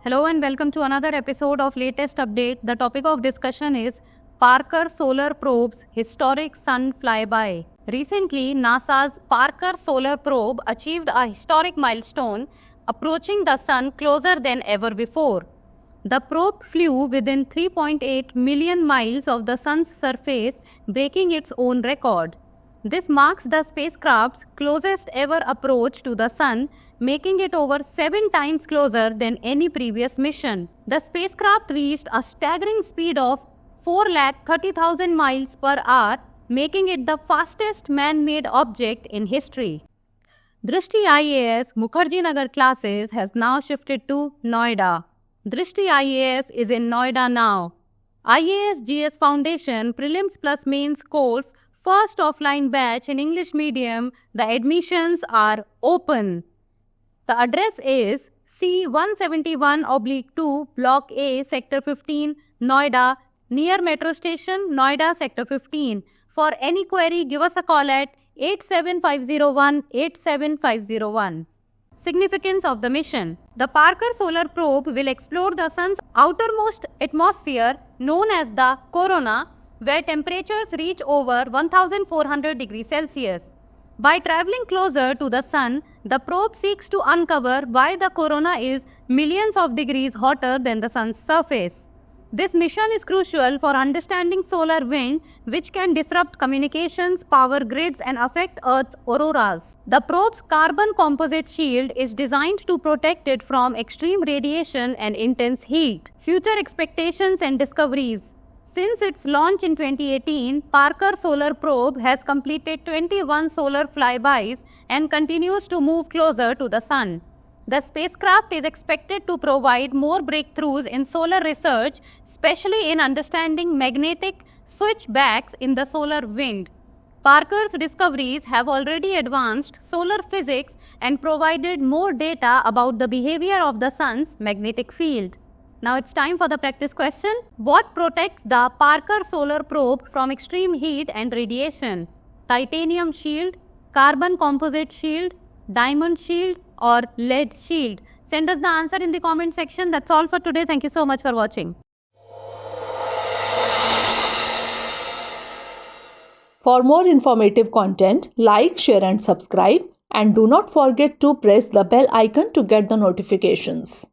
Hello and welcome to another episode of Latest Update. The topic of discussion is Parker Solar Probe's historic sun flyby. Recently, NASA's Parker Solar Probe achieved a historic milestone, approaching the sun closer than ever before. The probe flew within 3.8 million miles of the sun's surface, breaking its own record. This marks the spacecraft's closest ever approach to the sun, making it over 7 times closer than any previous mission. The spacecraft reached a staggering speed of 430,000 miles per hour, making it the fastest man-made object in history. Drishti IAS Mukherjee Nagar classes has now shifted to Noida. Drishti IAS is in Noida now. IAS GS Foundation Prelims plus Mains course first offline batch in English medium, the admissions are open. The address is C171/2, Block A, Sector 15, Noida, near Metro Station, Noida, Sector 15. For any query, give us a call at 87501-87501. Significance of the mission. The Parker Solar Probe will explore the sun's outermost atmosphere known as the corona, where temperatures reach over 1400 degrees Celsius. By traveling closer to the sun, the probe seeks to uncover why the corona is millions of degrees hotter than the sun's surface. This mission is crucial for understanding solar wind, which can disrupt communications, power grids, and affect Earth's auroras. The probe's carbon composite shield is designed to protect it from extreme radiation and intense heat. Future expectations and discoveries. Since its launch in 2018, Parker Solar Probe has completed 21 solar flybys and continues to move closer to the sun. The spacecraft is expected to provide more breakthroughs in solar research, especially in understanding magnetic switchbacks in the solar wind. Parker's discoveries have already advanced solar physics and provided more data about the behavior of the sun's magnetic field. Now it's time for the practice question. What protects the Parker Solar Probe from extreme heat and radiation? Titanium shield, carbon composite shield, diamond shield, or lead shield? Send us the answer in the comment section. That's all for today. Thank you so much for watching. For more informative content, like, share and subscribe, and do not forget to press the bell icon to get the notifications.